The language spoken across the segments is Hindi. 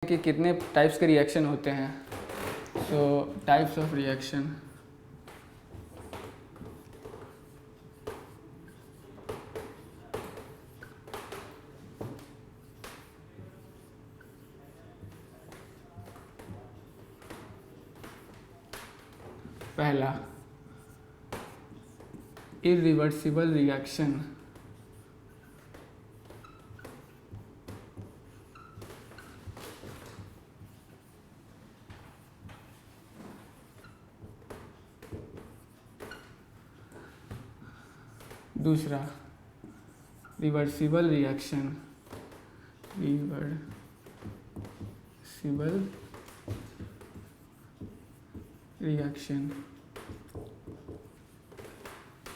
कि कितने टाइप्स के रिएक्शन होते हैं। सो टाइप्स ऑफ रिएक्शन, पहला इरिवर्सिबल रिएक्शन, दूसरा रिवर्सिबल रिएक्शन, रिवर्सिबल रिएक्शन।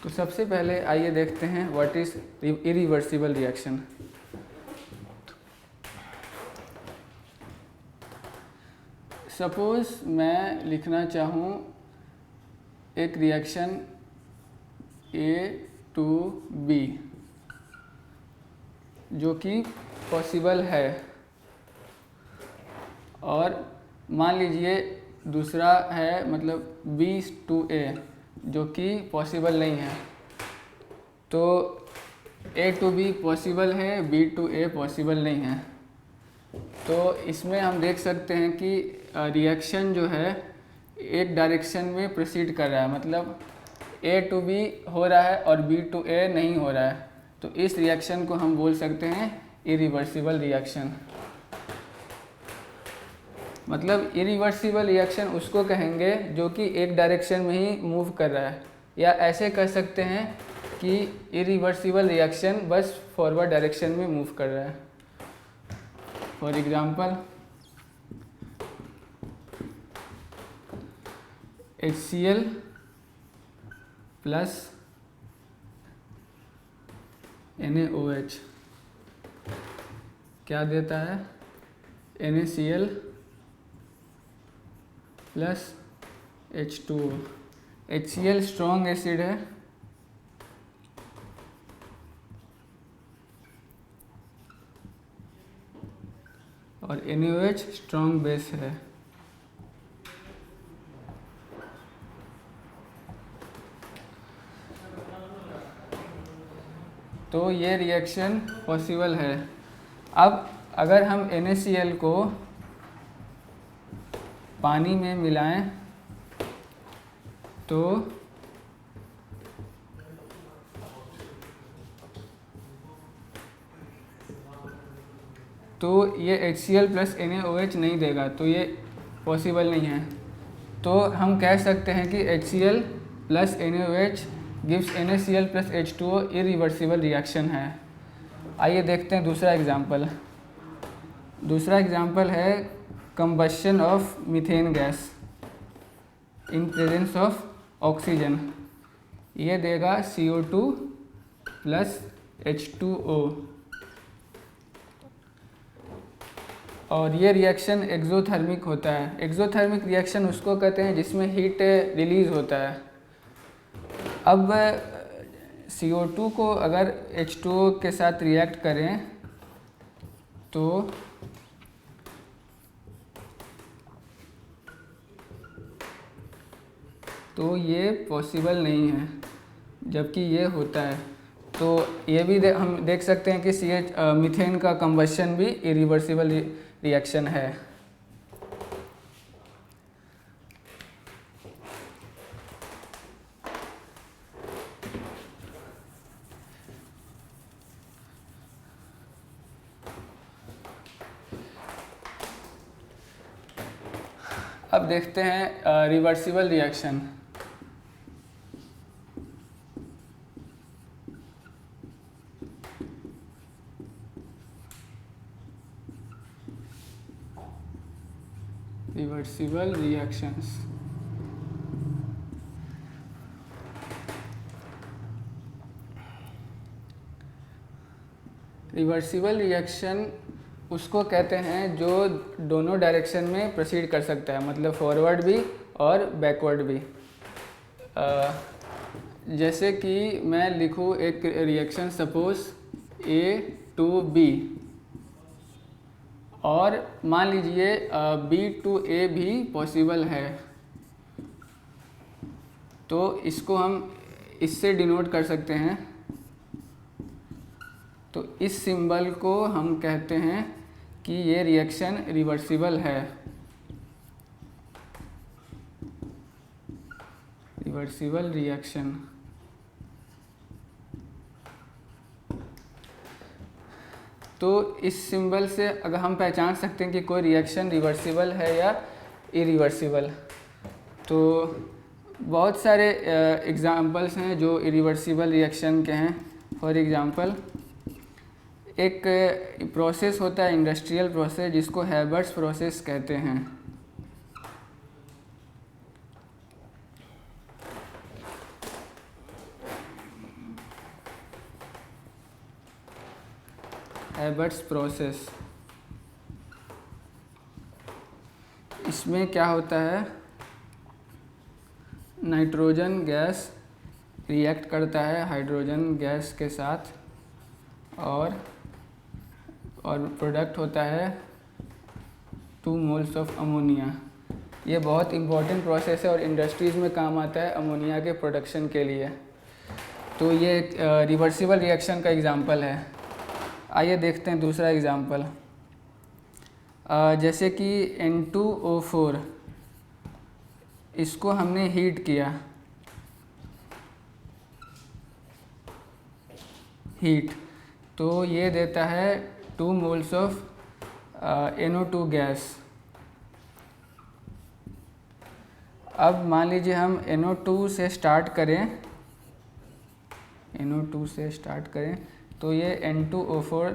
तो सबसे पहले आइए देखते हैं what is irreversible reaction. Suppose मैं लिखना चाहूँ एक रिएक्शन A to B जो कि पॉसिबल है, और मान लीजिए दूसरा है मतलब B to A जो कि पॉसिबल नहीं है। तो A to B पॉसिबल है, B to A पॉसिबल नहीं है। तो इसमें हम देख सकते हैं कि रिएक्शन जो है एक डायरेक्शन में प्रोसीड कर रहा है, मतलब A to B हो रहा है और B to A नहीं हो रहा है। तो इस रिएक्शन को हम बोल सकते हैं इरिवर्सिबल रिएक्शन। मतलब इरिवर्सिबल रिएक्शन उसको कहेंगे जो कि एक डायरेक्शन में ही मूव कर रहा है, या ऐसे कह सकते हैं कि इरिवर्सिबल रिएक्शन बस फॉरवर्ड डायरेक्शन में मूव कर रहा है। For example HCl plus NaOH क्या देता है, NaCl plus H2O। HCl strong acid है और NaOH स्ट्रॉन्ग बेस है। तो ये रिएक्शन पॉसिबल है। अब अगर हम NaCl को पानी में मिलाएं तो ये HCl प्लस NaOH नहीं देगा, तो ये पॉसिबल नहीं है। तो हम कह सकते हैं कि HCl plus NaOH gives NaCl plus H2O irreversible reaction है। आइए देखते हैं दूसरा एग्जाम्पल। दूसरा एग्जाम्पल है combustion of methane gas in presence of oxygen. ये देगा CO2 प्लस H2O, और ये रिएक्शन एक्सोथर्मिक होता है। एक्सोथर्मिक रिएक्शन उसको कहते हैं जिसमें हीट रिलीज होता है। अब CO2 को अगर H2O के साथ रिएक्ट करें तो ये पॉसिबल नहीं है, जबकि ये होता है। तो ये भी हम देख सकते हैं कि मीथेन का कंबशन भी इरिवर्सिबल रिएक्शन है। अब देखते हैं reversible reaction. Reversible reactions, reversible reaction उसको कहते हैं जो दोनों डायरेक्शन में प्रोसीड कर सकता है, मतलब फॉरवर्ड भी और बैकवर्ड भी। जैसे कि मैं लिखूँ एक reaction suppose A to B, और मान लीजिए B to A भी पॉसिबल है, तो इसको हम इससे डिनोट कर सकते हैं। तो इस सिंबल को हम कहते हैं कि ये रिएक्शन रिवर्सिबल है, रिवर्सिबल रिएक्शन। तो इस सिंबल से अगर हम पहचान सकते हैं कि कोई रिएक्शन रिवर्सिबल है या इरिवर्सिबल। तो बहुत सारे एग्जांपल्स हैं जो इरिवर्सिबल रिएक्शन के हैं। फॉर एग्जांपल एक प्रोसेस होता है इंडस्ट्रियल प्रोसेस जिसको हैबर्ट्स प्रोसेस कहते हैं। हैबर्ट्स प्रोसेस, इसमें क्या होता है, नाइट्रोजन गैस रिएक्ट करता है हाइड्रोजन गैस के साथ और प्रोडक्ट होता है 2 मोल्स ऑफ अमोनिया। ये बहुत इम्पोर्टेंट प्रोसेस है और इंडस्ट्रीज़ में काम आता है अमोनिया के प्रोडक्शन के लिए। तो ये एक रिवर्सिबल रिएक्शन का एग्जांपल है। आइए देखते हैं दूसरा एग्जांपल। जैसे कि N2O4, इसको हमने हीट किया, हीट, तो ये देता है 2 मोल्स ऑफ NO2 गैस। अब मान लीजिए हम NO2 से स्टार्ट करें, NO2 से स्टार्ट करें तो ये N2O4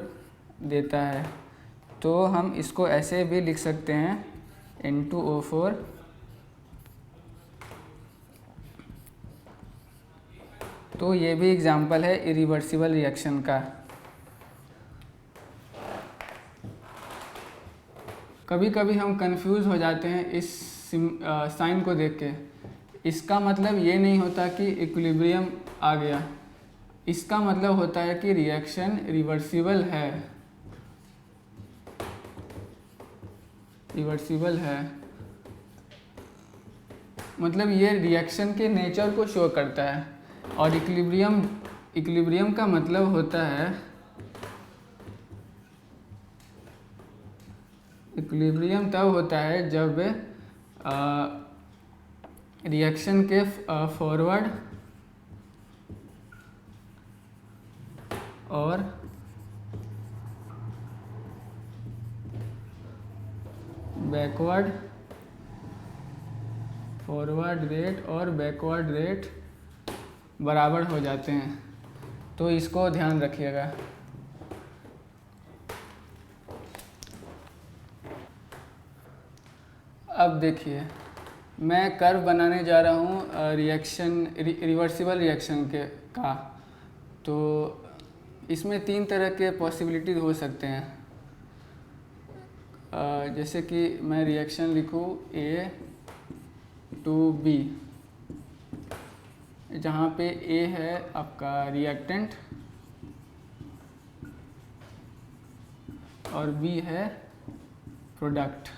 देता है। तो हम इसको ऐसे भी लिख सकते हैं N2O4 तो ये भी एग्जांपल है इरिवर्सिबल रिएक्शन का। कभी कभी हम कंफ्यूज हो जाते हैं इस साइन को देख के। इसका मतलब ये नहीं होता कि इक्विलिब्रियम आ गया, इसका मतलब होता है कि रिएक्शन रिवर्सिबल है, रिवर्सिबल है। मतलब ये रिएक्शन के नेचर को शो करता है। और इक्विलिब्रियम का मतलब होता है, इक्विलिब्रियम तब होता है जब रिएक्शन के फॉरवर्ड और बैकवर्ड, फॉरवर्ड रेट और बैकवर्ड रेट बराबर हो जाते हैं। तो इसको ध्यान रखिएगा। अब देखिए, मैं कर्व बनाने जा रहा हूँ रिएक्शन रिवर्सिबल रिएक्शन का। तो इसमें 3 तरह के पॉसिबिलिटीज हो सकते हैं। जैसे कि मैं रिएक्शन लिखूँ A to B, जहाँ पे A है आपका रिएक्टेंट और B है प्रोडक्ट।